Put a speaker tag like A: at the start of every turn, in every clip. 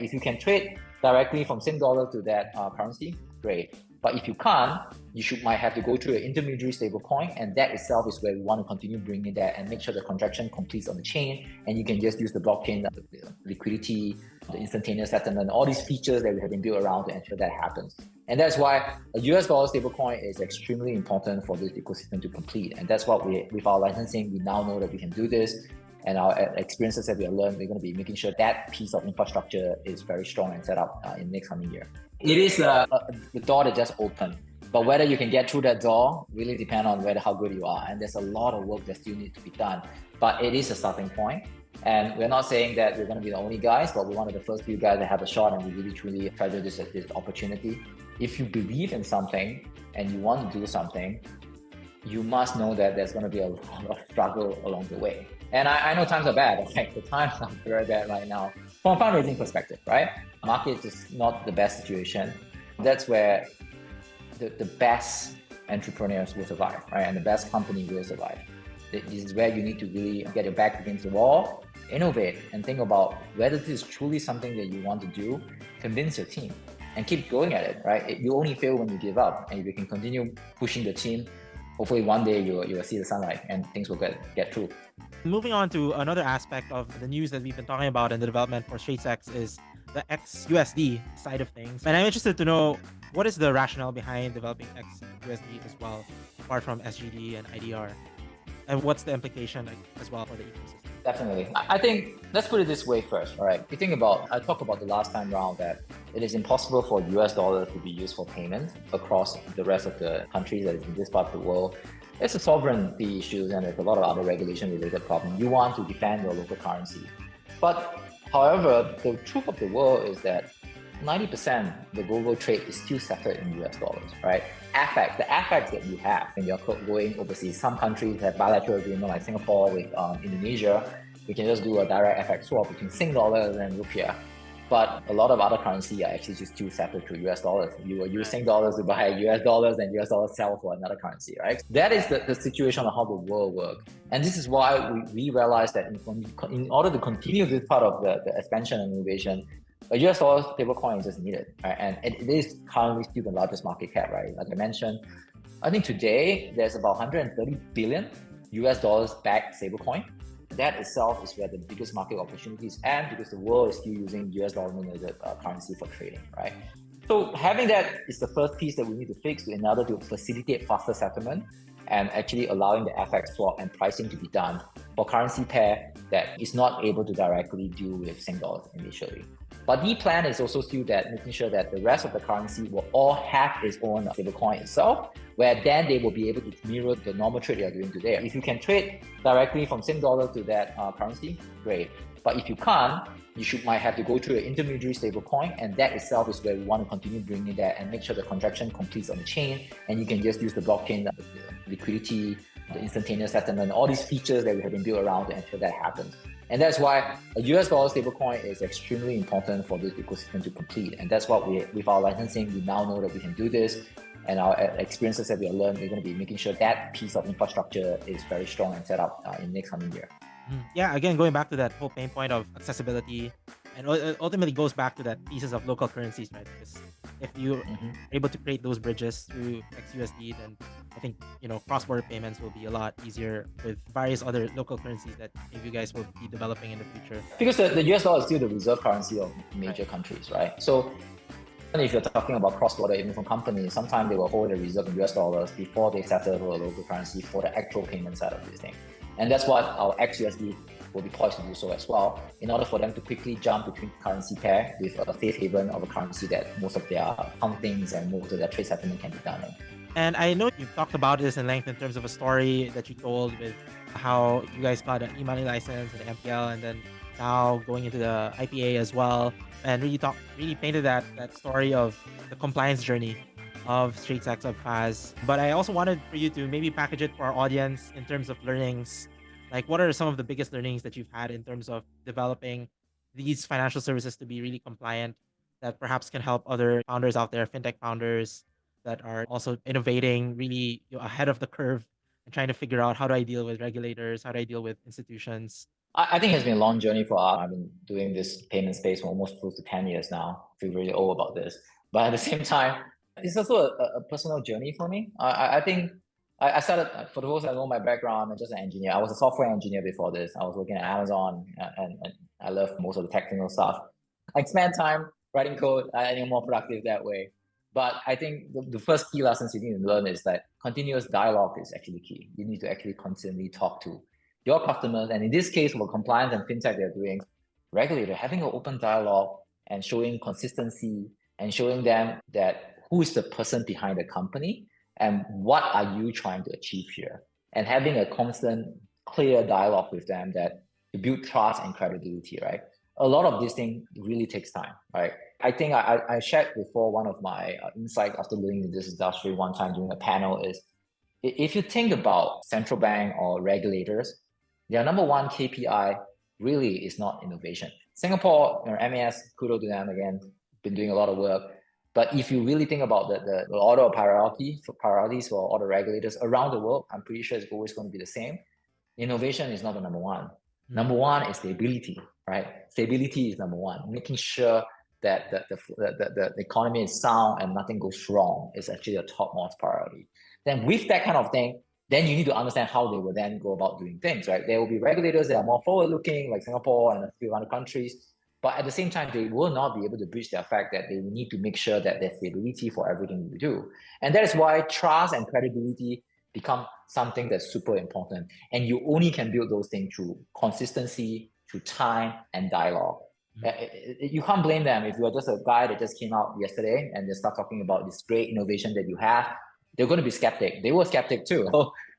A: If you can trade directly from Sing dollar to that currency, great. But if you can't, might have to go through an intermediary stablecoin, and that itself is where we want to continue bringing that and make sure the transaction completes on the chain, and you can just use the blockchain, the liquidity, the instantaneous settlement, all these features that we have been built around to ensure that happens. And that's why a US dollar stablecoin is extremely important for this ecosystem to complete. And that's what with our licensing, we now know that we can do this. And our experiences that we have learned, we're going to be making sure that piece of infrastructure is very strong and set up in the next coming year. It is the door that just opened. But whether you can get through that door really depends on how good you are. And there's a lot of work that still needs to be done. But it is a starting point. And we're not saying that we're going to be the only guys, but we're one of the first few guys that have a shot, and we really truly treasure this opportunity. If you believe in something and you want to do something, you must know that there's going to be a lot of struggle along the way. And I know times are bad. Like the times are very bad right now from a fundraising perspective, right? Market is not the best situation. That's where the best entrepreneurs will survive, right? And the best company will survive. This is where you need to really get your back against the wall, innovate, and think about whether this is truly something that you want to do. Convince your team and keep going at it, right? You only fail when you give up, and if you can continue pushing the team, hopefully one day you will see the sunlight and things will get through.
B: Moving on to another aspect of the news that we've been talking about and the development for StraitsX is the XUSD side of things. And I'm interested to know, what is the rationale behind developing XUSD as well, apart from SGD and IDR? And what's the implication as well for the ecosystem?
A: Definitely. I think, let's put it this way first, all right? You think about, I talked about the last time round that it is impossible for US dollars to be used for payment across the rest of the countries that is in this part of the world. It's a sovereignty issue, and there's a lot of other regulation related problems. You want to defend your local currency. But however, the truth of the world is that 90% the global trade is still settled in US dollars, right? The FX that you have when you're going overseas, some countries have bilateral agreement like Singapore with Indonesia. We can just do a direct FX swap between Sing dollars and rupiah. But a lot of other currency are actually just still settled through US dollars. You will use Sing dollars to buy US dollars, and US dollars sell for another currency, right? That is the situation of how the world works. And this is why we realized that in order to continue this part of the expansion and innovation, a US dollar stablecoin is just needed, right? And it is currently still the largest market cap, right? Like I mentioned, I think today there's about 130 billion US dollars backed stablecoin. That itself is where the biggest market opportunity is, and because the world is still using US dollar denominated currency for trading, right? So having that is the first piece that we need to fix in order to facilitate faster settlement and actually allowing the FX swap and pricing to be done for currency pair that is not able to directly deal with Sing dollars initially. But the plan is also still that making sure that the rest of the currency will all have its own stablecoin itself, where then they will be able to mirror the normal trade they are doing today. If you can trade directly from Sing dollar to that currency, great. But if you can't, might have to go through an intermediary stablecoin, and that itself is where we want to continue bringing that and make sure the transaction completes on the chain, and you can just use the blockchain, the liquidity, the instantaneous settlement, all these features that we have been built around to ensure that happens. And that's why a US dollar stablecoin is extremely important for this ecosystem to complete. And that's what with our licensing, we now know that we can do this. And our experiences that we have learned, we're going to be making sure that piece of infrastructure is very strong and set up in the next coming year.
B: Yeah, again, going back to that whole pain point of accessibility, and it ultimately goes back to that thesis of local currencies, right? Because if you're able to create those bridges through XUSD, then I think, cross-border payments will be a lot easier with various other local currencies that maybe you guys will be developing in the future.
A: Because the US dollar is still the reserve currency of major countries, right? So if you're talking about cross-border, even from companies, sometimes they will hold a reserve in US dollars before they settle for a local currency for the actual payment side of this thing. And that's what our XUSD will be poised to do so as well, in order for them to quickly jump between currency pair with a safe haven of a currency that most of their accountings and most of their trade settlement can be done in.
B: And I know you've talked about this in length in terms of a story that you told with how you guys got an e-money license and an MPL, and then now going into the IPA as well, and really painted that story of the compliance journey of StraitsX, of Fazz. But I also wanted for you to maybe package it for our audience in terms of learnings. Like, what are some of the biggest learnings that you've had in terms of developing these financial services to be really compliant, that perhaps can help other founders out there, fintech founders that are also innovating really ahead of the curve trying to figure out how do I deal with regulators, how do I deal with institutions?
A: I think it's been a long journey for us. I've been doing this payment space for almost close to 10 years now. I feel really old about this. But at the same time, it's also a personal journey for me. I think I started, for those that know my background, I'm just an engineer. I was a software engineer before this. I was working at Amazon and I love most of the technical stuff. I spent time writing code. I think more productive that way. But I think the first key lessons you need to learn is that continuous dialogue is actually key. You need to actually constantly talk to your customers. And in this case, for compliance and fintech, they're doing regulator, having an open dialogue and showing consistency and showing them that who is the person behind the company and what are you trying to achieve here, and having a constant, clear dialogue with them that to build trust and credibility, right? A lot of this thing really takes time, right? I think I shared before one of my insights after living in this industry one time during a panel is if you think about central bank or regulators, their number one KPI really is not innovation. Singapore, MAS, kudos to them again, been doing a lot of work. But if you really think about the order of priorities for all the regulators around the world, I'm pretty sure it's always going to be the same. Innovation is not the number one. Number one is stability, right? Stability is number one. Making sure that the economy is sound and nothing goes wrong is actually a topmost priority. Then with that kind of thing, then you need to understand how they will then go about doing things, right? There will be regulators that are more forward-looking, like Singapore and a few other countries. But at the same time, they will not be able to bridge the fact that they need to make sure that there's stability for everything you do. And that is why trust and credibility become something that's super important. And you only can build those things through consistency, through time, and dialogue. You can't blame them if you're just a guy that just came out yesterday and they start talking about this great innovation that you have. They're going to be skeptic. They were skeptic too.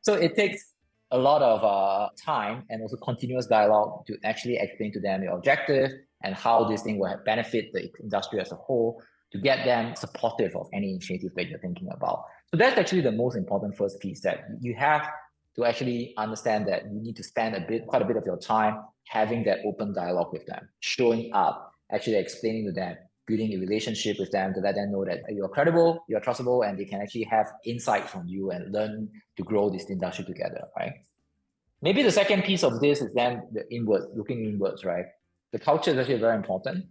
A: So it takes a lot of time and also continuous dialogue to actually explain to them your objective and how this thing will benefit the industry as a whole, to get them supportive of any initiative that you're thinking about. So that's actually the most important first piece, that you have to actually understand that you need to spend quite a bit of your time having that open dialogue with them, showing up, actually explaining to them, building a relationship with them to let them know that you're credible, you're trustable, and they can actually have insight from you and learn to grow this industry together, right? Maybe the second piece of this is then the inwards, looking inwards, right? The culture is actually very important.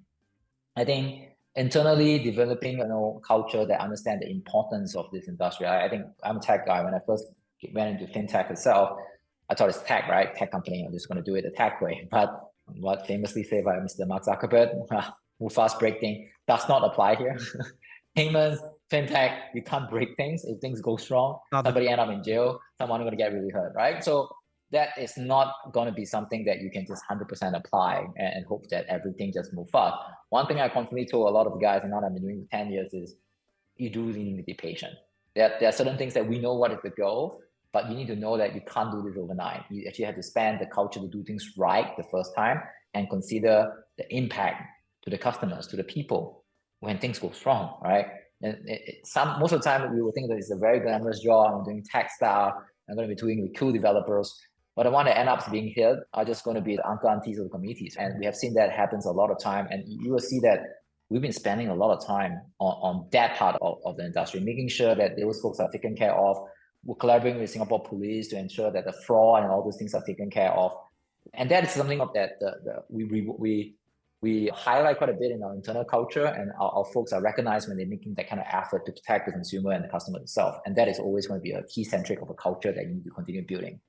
A: I think internally developing culture that understand the importance of this industry. I think I'm a tech guy. When I first went into fintech itself, I thought it's tech, right? Tech company, I'm just going to do it the tech way. But what famously said by Mr. Mark Zuckerberg, move fast, break things, does not apply here. Payments, fintech, you can't break things. If things go wrong, somebody end up in jail, someone is going to get really hurt, right? So that is not going to be something that you can just 100% apply and hope that everything just move fast. One thing I constantly told a lot of guys, and now I've been doing for 10 years, is you do really need to be patient. There are certain things that we know what is the goal, but you need to know that you can't do this overnight. You actually have to spend the culture to do things right the first time and consider the impact to the customers, to the people when things go wrong, right? And most of the time we will think that it's a very glamorous job. I'm doing tech stuff. I'm going to be doing with cool developers. But the one that end up being hit are just going to be the uncle aunties of the communities. And we have seen that happens a lot of time. And you will see that we've been spending a lot of time on that part of the industry, making sure that those folks are taken care of. We're collaborating with Singapore police to ensure that the fraud and all those things are taken care of. And that is something that we highlight quite a bit in our internal culture, and our folks are recognized when they're making that kind of effort to protect the consumer and the customer itself. And that is always going to be a key centric of a culture that you need to continue building.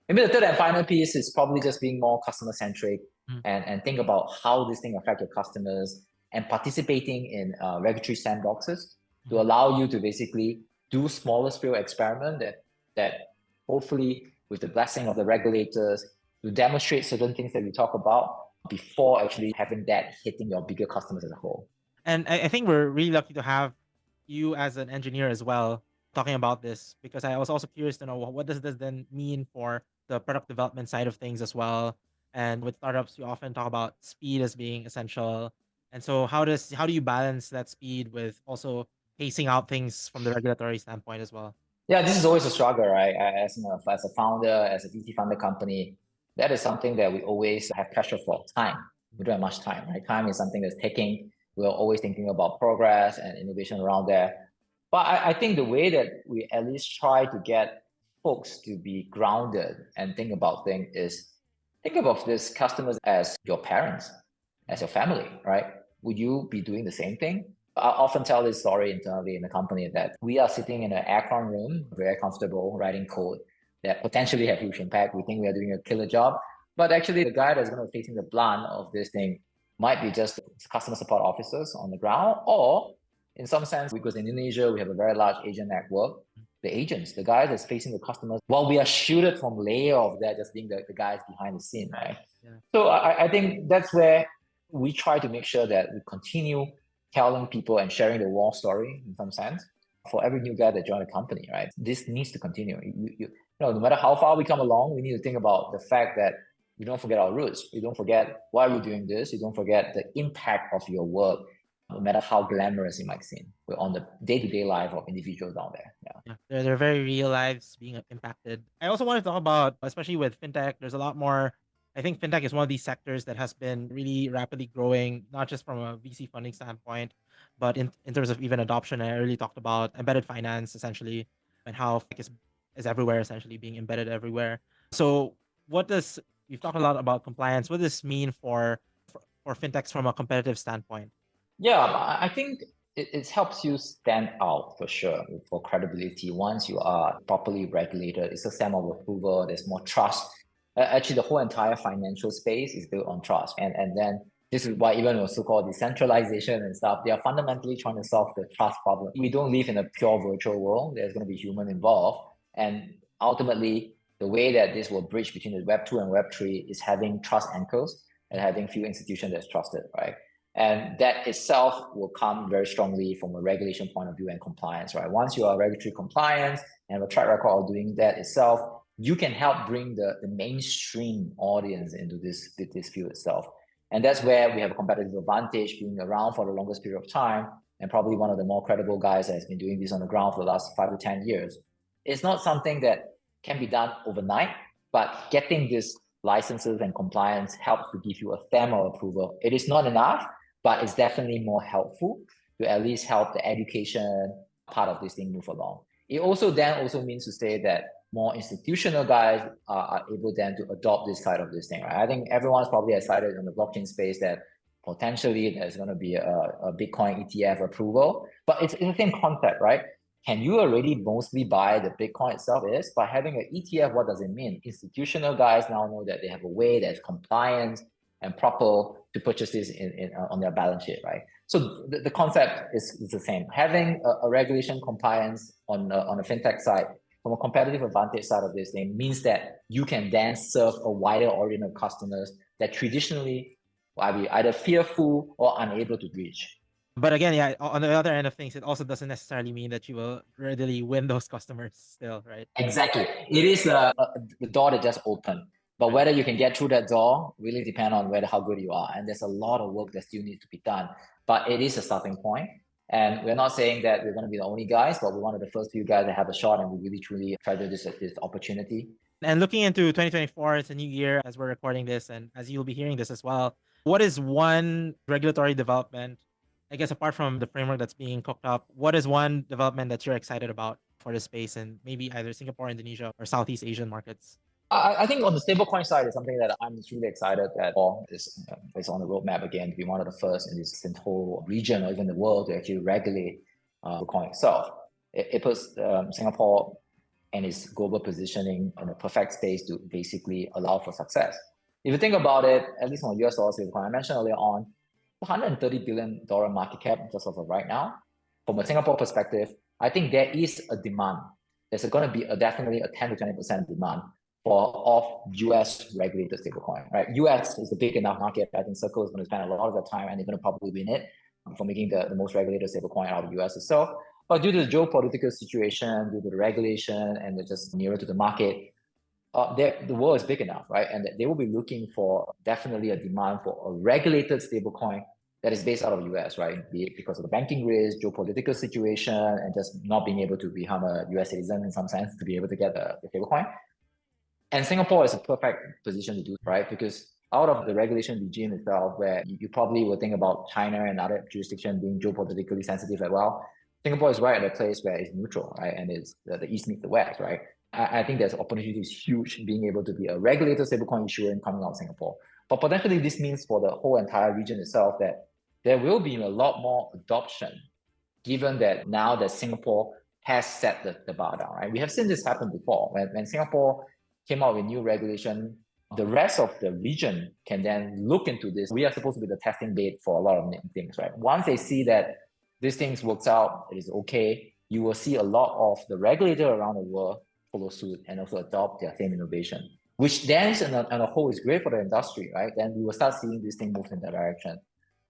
A: Maybe the third and final piece is probably just being more customer-centric and think about how this thing affects your customers, and participating in regulatory sandboxes to allow you to basically do smaller scale experiment that hopefully with the blessing of the regulators to demonstrate certain things that we talk about before actually having that hitting your bigger customers as a whole.
B: And I think we're really lucky to have you as an engineer as well talking about this, because I was also curious to know what does this then mean for the product development side of things as well. And with startups, you often talk about speed as being essential. And so how do you balance that speed with also pacing out things from the regulatory standpoint as well?
A: Yeah, this is always a struggle, right? As a founder, as a VC funded company, that is something that we always have pressure for. Time. We don't have much time, right? Time is something that's taking. We're always thinking about progress and innovation around there. But I think the way that we at least try to get folks to be grounded and think about things is think about these customers as your parents, as your family, right? Would you be doing the same thing? I often tell this story internally in the company that we are sitting in an aircon room, very comfortable, writing code that potentially have huge impact. We think we are doing a killer job, but actually the guy that's going to be facing the blunt of this thing might be just customer support officers on the ground, or in some sense, because in Indonesia, we have a very large agent network, the agents, the guys that's facing the customers, while we are shielded from layer of that, just being the guys behind the scene, right? Yeah. So I think that's where we try to make sure that we continue telling people and sharing the war story in some sense for every new guy that joined the company, right? This needs to continue. You know, no matter how far we come along, we need to think about the fact that we don't forget our roots. We don't forget why we're doing this. You don't forget the impact of your work, no matter how glamorous it might seem. We're on the day-to-day life of individuals down there.
B: Yeah. They're very real lives being impacted. I also want to talk about, especially with fintech, there's a lot more. I think fintech is one of these sectors that has been really rapidly growing, not just from a VC funding standpoint, but in terms of even adoption. I really talked about embedded finance essentially, and how is everywhere, essentially being embedded everywhere. So we've talked a lot about compliance. What does this mean for fintechs from a competitive standpoint?
A: Yeah, I think it helps you stand out for sure for credibility. Once you are properly regulated, it's a stamp of approval, there's more trust. Actually, the whole entire financial space is built on trust. And then this is why even with so-called decentralization and stuff, they are fundamentally trying to solve the trust problem. We don't live in a pure virtual world. There's going to be human involved. And ultimately, the way that this will bridge between the Web 2 and Web 3 is having trust anchors and having few institutions that's trusted, right? And that itself will come very strongly from a regulation point of view and compliance, right? Once you are regulatory compliance and have a track record of doing that itself, you can help bring the mainstream audience into this field itself. And that's where we have a competitive advantage, being around for the longest period of time and probably one of the more credible guys that has been doing this on the ground for the last 5 to 10 years. It's not something that can be done overnight, but getting these licenses and compliance helps to give you a stamp of approval. It is not enough, but it's definitely more helpful to at least help the education part of this thing move along. It also means to say that more institutional guys are able then to adopt this side of this thing, right? I think everyone's probably excited in the blockchain space that potentially there's going to be a Bitcoin ETF approval, but it's the same concept, right? Can you already mostly buy the Bitcoin itself? Is by having an ETF, what does it mean? Institutional guys now know that they have a way that's compliant and proper to purchase this on their balance sheet, right? So the concept is the same. Having a regulation compliance on a fintech side, from a competitive advantage side of this thing, means that you can then serve a wider audience of customers that traditionally will be either fearful or unable to reach.
B: But again, yeah, on the other end of things, it also doesn't necessarily mean that you will readily win those customers still, right?
A: Exactly. It is the door that just opened. But whether you can get through that door really depends on how good you are. And there's a lot of work that still needs to be done. But it is a starting point. And we're not saying that we're going to be the only guys, but we're one of the first few guys that have a shot, and we really truly treasure this opportunity.
B: And looking into 2024, it's a new year as we're recording this, and as you'll be hearing this as well. What is one regulatory development, I guess, apart from the framework that's being cooked up, what is one development that you're excited about for the space in maybe either Singapore, Indonesia, or Southeast Asian markets?
A: I think on the stablecoin side is something that I'm really excited that is on the roadmap again to be one of the first in this whole region or even the world to actually regulate the coin itself. It puts Singapore and its global positioning in a perfect space to basically allow for success. If you think about it, at least on US dollar stablecoin, I mentioned earlier on, $130 billion market cap just of right now. From a Singapore perspective, I think there is a demand. There's going to be definitely a 10 to 20% demand of US regulated stablecoin, right? US is a big enough market. I think Circle is going to spend a lot of their time and they're going to probably win it for making the most regulated stablecoin out of the US itself. But due to the geopolitical situation, due to the regulation, and they're just nearer to the market, the world is big enough, right? And they will be looking for definitely a demand for a regulated stablecoin that is based out of the US, right? Be it because of the banking risk, geopolitical situation, and just not being able to become a US citizen in some sense to be able to get the stablecoin. And Singapore is a perfect position to do, right? Because out of the regulation regime itself, where you probably will think about China and other jurisdictions being geopolitically sensitive as well, Singapore is right at a place where it's neutral, right? And it's the East meets the West, right? I think there's opportunity is huge being able to be a regulated stablecoin issuer coming out of Singapore. But potentially this means for the whole entire region itself that there will be a lot more adoption, given that now that Singapore has set the bar down, right? We have seen this happen before. When Singapore came out with new regulation, the rest of the region can then look into this. We are supposed to be the testing bed for a lot of things, right? Once they see that these things works out, it is okay, you will see a lot of the regulator around the world follow suit and also adopt their same innovation, which then on a whole is great for the industry, right? Then we will start seeing this thing move in that direction.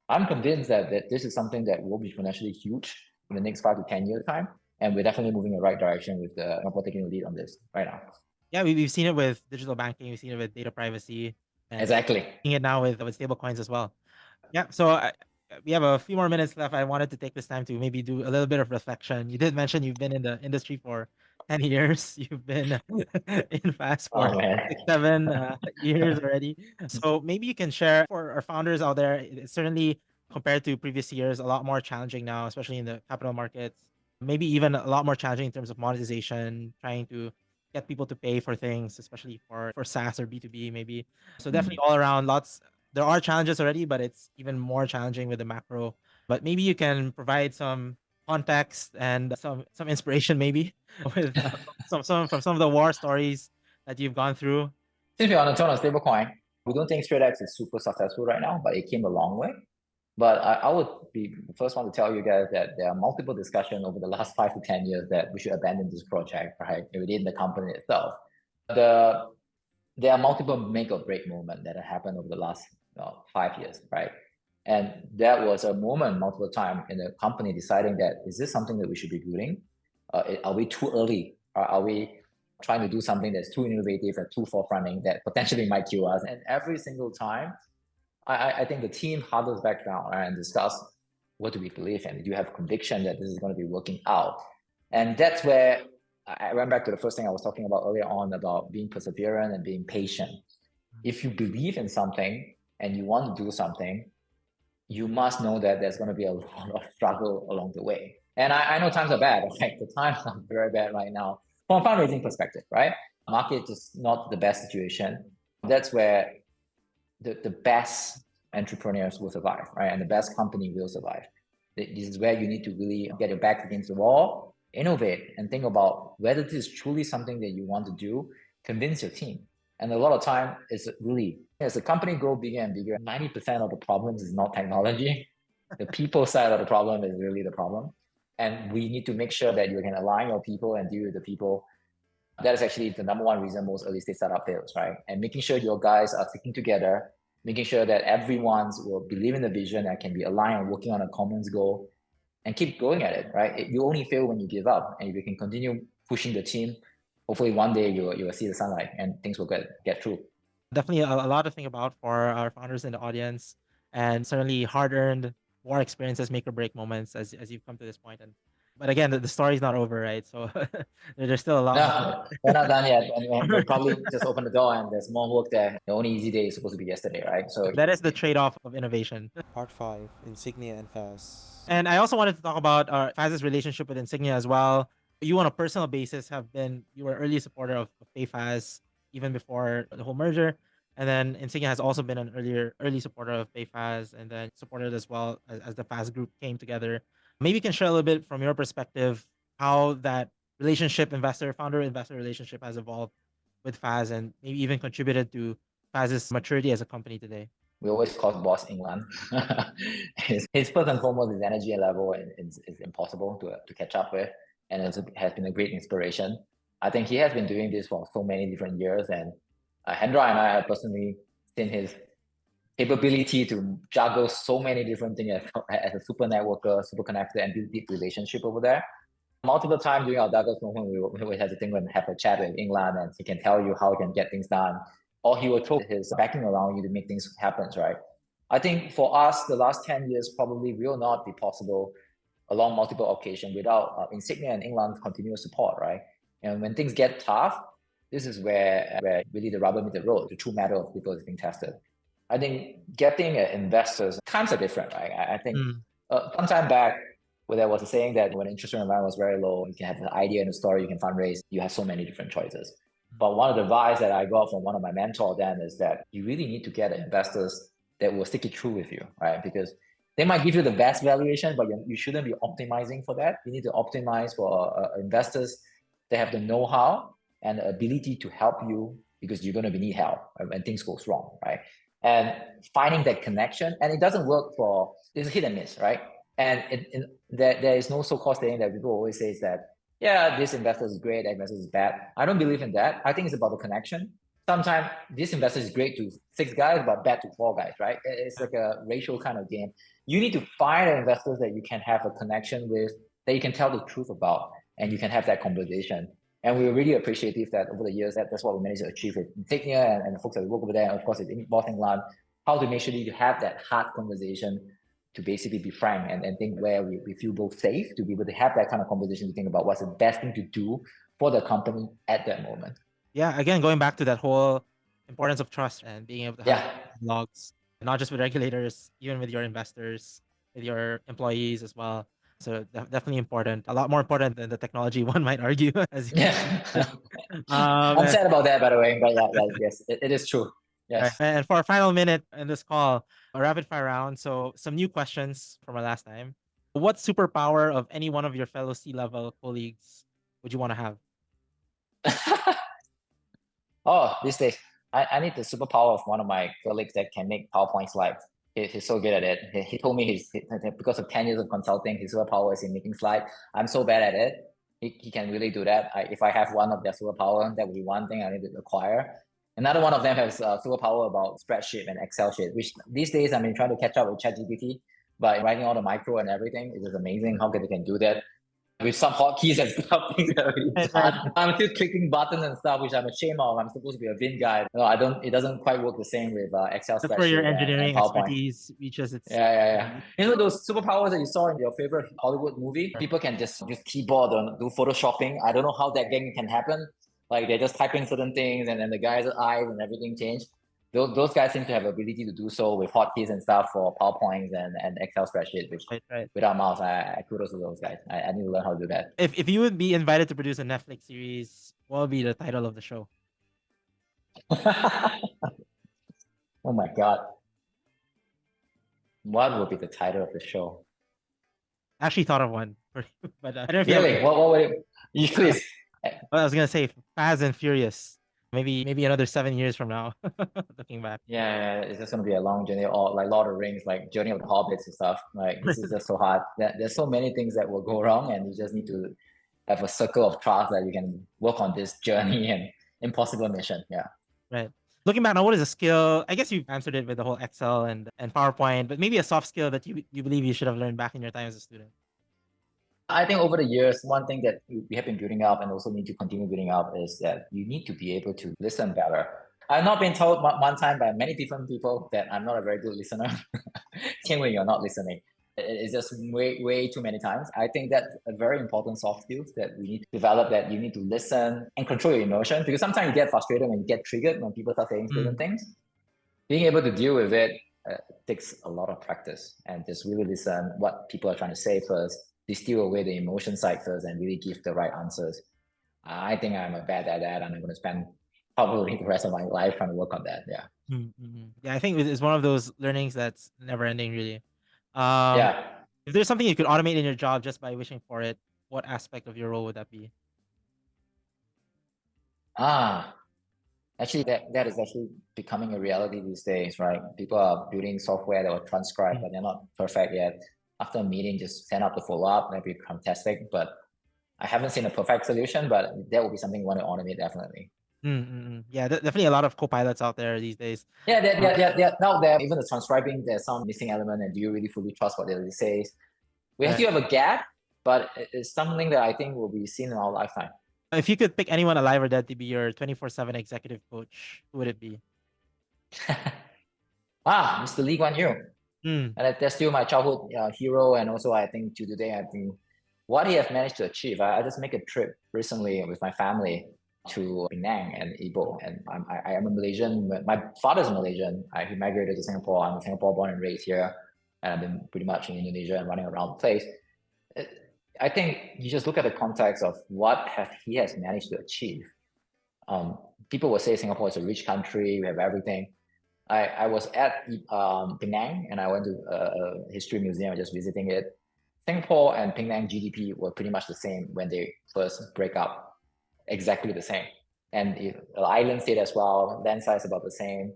A: I'm convinced that this is something that will be potentially huge in the next 5 to 10 years time. And we're definitely moving in the right direction with the Singapore taking the lead on this right now.
B: Yeah, we've seen it with digital banking, we've seen it with data privacy, and
A: Exactly.
B: seeing it now with stable coins as well. Yeah, so we have a few more minutes left. I wanted to take this time to maybe do a little bit of reflection. You did mention you've been in the industry for 10 years. You've been in Fazz for 6-7 years already. So maybe you can share for our founders out there, it's certainly compared to previous years, a lot more challenging now, especially in the capital markets. Maybe even a lot more challenging in terms of monetization, trying to get people to pay for things, especially for SaaS or B2B maybe. So definitely all around there are challenges already, but it's even more challenging with the macro. But maybe you can provide some context and some inspiration maybe with some from some of the war stories that you've gone through.
A: Since we're on the tone of stablecoin, we don't think StraitsX is super successful right now, but it came a long way. But I would be the first one to tell you guys that there are multiple discussions over the last 5 to 10 years that we should abandon this project, right? Within the company itself. There are multiple make or break moments that have happened over the last 5 years, right? And that was a moment multiple times in the company deciding that, is this something that we should be doing? Are we too early? Are we trying to do something that's too innovative and too forefronting that potentially might kill us? And every single time, I think the team huddles back down and discuss, what do we believe in? Do you have conviction that this is going to be working out? And that's where I went back to the first thing I was talking about earlier on about being perseverant and being patient. If you believe in something and you want to do something, you must know that there's going to be a lot of struggle along the way. And I know times are bad. Like the times are very bad right now from a fundraising perspective, right? Market is not the best situation. That's where the best entrepreneurs will survive, right? And the best company will survive. This is where you need to really get your back against the wall, innovate, and think about whether this is truly something that you want to do, convince your team. And a lot of time is really, as the company grow bigger and bigger, 90% of the problems is not technology. The people side of the problem is really the problem. And we need to make sure that you can align your people and deal with the people. That is actually the number one reason most early stage startup fails, right? And making sure your guys are sticking together, making sure that everyone will believe in the vision and can be aligned and working on a common goal and keep going at it, right? You only fail when you give up. And if you can continue pushing the team, hopefully one day you will see the sunlight and things will get through.
B: Definitely a lot to think about for our founders in the audience, and certainly hard-earned war experiences, make or break moments as you've come to this point. But again, the story's not over, right? So there's still a lot.
A: No, we're not done yet. And we'll probably just open the door and there's more work there. The only easy day is supposed to be yesterday, right? So
B: that is the trade-off of innovation.
C: Part 5, Insignia and Fazz.
B: And I also wanted to talk about Fazz's relationship with Insignia as well. You on a personal basis you were an early supporter of PayFazz even before the whole merger. And then Insignia has also been an early supporter of PayFazz and then supported as well as the Fazz group came together. Maybe you can share a little bit from your perspective how that founder-investor relationship has evolved with Fazz and maybe even contributed to Fazz's maturity as a company today.
A: We always call boss England. his first and foremost, his energy level is impossible to catch up with, and it has been a great inspiration. I think he has been doing this for so many different years, and Hendra and I have personally seen his capability to juggle so many different things as a super networker, super connected, and build deep relationship over there. Multiple times during our Douglas moment, we had to think and have a chat with England, and he can tell you how he can get things done, or he will throw his backing around you to make things happen, right? I think for us, the last 10 years probably will not be possible along multiple occasions without Insignia and England's continuous support, right? And when things get tough, this is where really the rubber meets the road. The true matter of people is being tested. I think getting investors, times are different, right? I think some time back, where there was a saying that when interest rate environment was very low, you can have an idea and a story, you can fundraise, you have so many different choices. But one of the advice that I got from one of my mentors then is that you really need to get investors that will stick it through with you, right? Because they might give you the best valuation, but you shouldn't be optimizing for that. You need to optimize for investors that have the know-how and the ability to help you because you're going to need help when things go wrong, right? And finding that connection, and it doesn't work for, it's hit and miss, right? And there is no so-called saying that people always say is that, yeah, this investor is great, that investor is bad. I don't believe in that. I think it's about the connection. Sometimes this investor is great to 6 guys, but bad to 4 guys, right? It's like a ratio kind of game. You need to find investors that you can have a connection with, that you can tell the truth about, and you can have that conversation. And we're really appreciative that over the years, that's what we managed to achieve with Insignia and the folks that work over there, and of course, in Boston Land, how to make sure that you have that hard conversation to basically be frank and think where we feel both safe to be able to have that kind of conversation to think about what's the best thing to do for the company at that moment.
B: Yeah, again, going back to that whole importance of trust and being able to have logs, not just with regulators, even with your investors, with your employees as well. So definitely important, a lot more important than the technology, one might argue. As you
A: I'm sad about that, by the way, but yes, it is true. Yes.
B: Right. And for our final minute in this call, a rapid fire round. So some new questions from our last time. What superpower of any one of your fellow C-level colleagues would you want to have?
A: Oh, these days, I need the superpower of one of my colleagues that can make PowerPoint slides. He's so good at it. He told me because of 10 years of consulting, his superpower is in making slides. I'm so bad at it. He can really do that. If I have one of their superpower, that would be one thing I need to acquire. Another one of them has a superpower about spreadsheet and Excel sheet, which these days I've been trying to catch up with ChatGPT, but writing all the micro and everything, it is amazing how good they can do that with some hotkeys and stuff. Things that are really hard. I'm still clicking buttons and stuff, which I'm ashamed of. I'm supposed to be a Vin guy. No, I don't. It doesn't quite work the same with Excel spreadsheet.
B: Where your engineering
A: and PowerPoint
B: expertise reaches its.
A: Yeah. You know those superpowers that you saw in your favorite Hollywood movie? People can just use keyboard and do photoshopping. I don't know how that game can happen. Like they're just typing certain things, and then the guy's eyes and everything change. Those guys seem to have ability to do so with hotkeys and stuff for PowerPoints and Excel spreadsheet, which without mouse, I kudos to those guys. I need to learn how to do that.
B: If you would be invited to produce a Netflix series, what would be the title of the show?
A: Oh my God. What would be the title of the show?
B: I actually thought of one, but I don't know if
A: really. What would it? You please.
B: Well, I was gonna say Fazz and Furious. Maybe another 7 years from now, looking back.
A: Yeah, it's just gonna be a long journey, or like Lord of the Rings, like Journey of the Hobbits and stuff. Like this is just so hard. There's so many things that will go wrong, and you just need to have a circle of trust that you can work on this journey and impossible mission. Yeah.
B: Right. Looking back now, what is a skill? I guess you've answered it with the whole Excel and PowerPoint, but maybe a soft skill that you believe you should have learned back in your time as a student.
A: I think over the years, one thing that we have been building up and also need to continue building up is that you need to be able to listen better. I've not been told one time by many different people that I'm not a very good listener. Tianwei, you're not listening. It's just way too many times. I think that's a very important soft skill that we need to develop, that you need to listen and control your emotion, because sometimes you get frustrated when you get triggered when people start saying certain things. Being able to deal with it takes a lot of practice, and just really listen what people are trying to say first, distill away the emotion side first, and really give the right answers. I think I'm bad at that, and I'm going to spend probably the rest of my life trying to work on that. Yeah.
B: Yeah, I think it's one of those learnings that's never ending, really.
A: Yeah.
B: If there's something you could automate in your job just by wishing for it, what aspect of your role would that be?
A: Actually, that is actually becoming a reality these days, right? People are building software that will transcribe, but they're not perfect yet. After a meeting, just send out the follow-up, that'd be fantastic. But I haven't seen a perfect solution, but that would be something you want to automate, definitely.
B: Yeah, definitely a lot of co-pilots out there these days.
A: Yeah, now there, even the transcribing, there's some missing element, and do you really fully trust what they say? We still have a gap, but it's something that I think will be seen in our lifetime.
B: If you could pick anyone alive or dead to be your 24/7 executive coach, who would it be?
A: Mr. Lee Kuan Yew. And that's still my childhood hero, and also I think to today, I think what he has managed to achieve. I just make a trip recently with my family to Penang and Ipoh, and I am a Malaysian. My father's Malaysian. He migrated to Singapore. I'm a Singapore born and raised here, and I've been pretty much in Indonesia and running around the place. I think you just look at the context of what he has managed to achieve. People will say Singapore is a rich country, we have everything. I was at Penang and I went to a history museum, just visiting it. Singapore and Penang GDP were pretty much the same when they first break up, exactly the same. And the island state as well, land size about the same.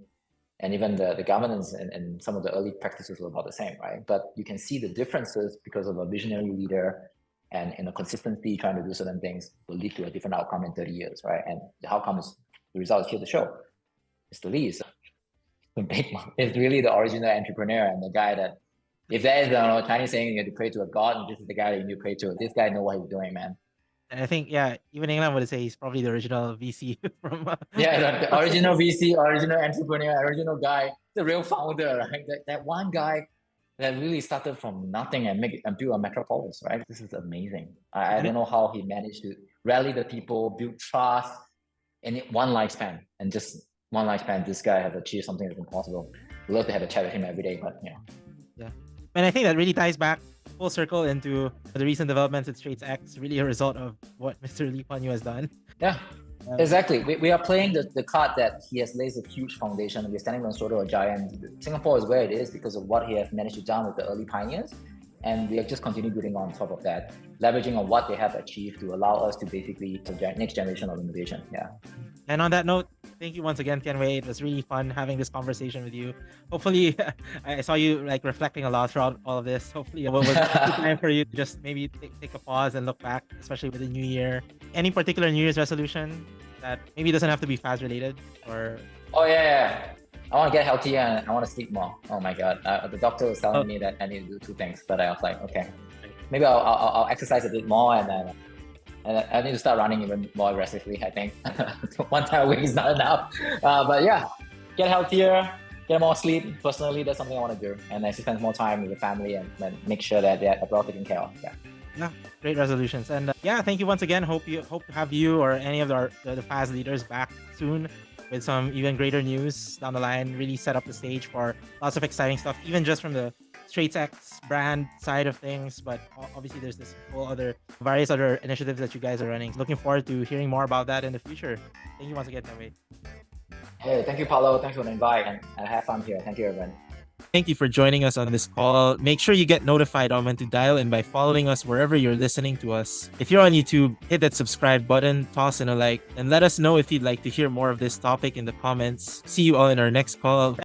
A: And even the governance and some of the early practices were about the same, right? But you can see the differences because of a visionary leader and a consistency trying to do certain things will lead to a different outcome in 30 years, right? And the outcome is, the result is here to show. Mr. Lee is it's really the original entrepreneur and the guy that, if there is a Chinese saying you have to pray to a god, and this is the guy that you need to pray to. This guy knows what he's doing, man.
B: And I think, yeah, even England would say he's probably the original VC from.
A: Yeah, the original VC, original entrepreneur, original guy, the real founder, right? That one guy that really started from nothing and build a metropolis, right? This is amazing. I don't know how he managed to rally the people, build trust in one lifespan, and just one lifespan, this guy has achieved something that's impossible. We'd love to have a chat with him every day, but
B: yeah. And I think that really ties back full circle into the recent developments at StraitsX, really a result of what Mr. Lee Kuan Yew has done.
A: Yeah, exactly. We are playing the card that he has laid a huge foundation. We're standing on the shoulder of a giant. Singapore is where it is because of what he has managed to do with the early pioneers. And we are just continue building on top of that, leveraging on what they have achieved to allow us to basically the next generation of innovation. Yeah.
B: And on that note, thank you once again, Tianwei. It was really fun having this conversation with you. Hopefully, I saw you like reflecting a lot throughout all of this. Hopefully, it was a good time for you to just maybe take a pause and look back, especially with the new year. Any particular New Year's resolution that maybe doesn't have to be Fazz related or?
A: Oh yeah. I want to get healthier and I want to sleep more. Oh my god, the doctor was telling me that I need to do two things, but I was like, okay, maybe I'll exercise a bit more and I need to start running even more aggressively. I think 1 time a week is not enough. But yeah, get healthier, get more sleep. Personally, that's something I want to do, and I spend more time with the family and make sure that they're well taken care of.
B: Yeah, great resolutions. And yeah, thank you once again. Hope to have you or any of the Fazz leaders back soon with some even greater news down the line. Really set up the stage for lots of exciting stuff, even just from the StraitsX brand side of things. But obviously, there's this whole various other initiatives that you guys are running. Looking forward to hearing more about that in the future. Thank you once again, Tianwei.
A: Hey, thank you, Paulo. Thanks for the invite, and have fun here. Thank you, everyone.
B: Thank you for joining us on this call. Make sure you get notified on when to dial in by following us wherever you're listening to us. If you're on YouTube, hit that subscribe button, toss in a like, and let us know if you'd like to hear more of this topic in the comments. See you all in our next call.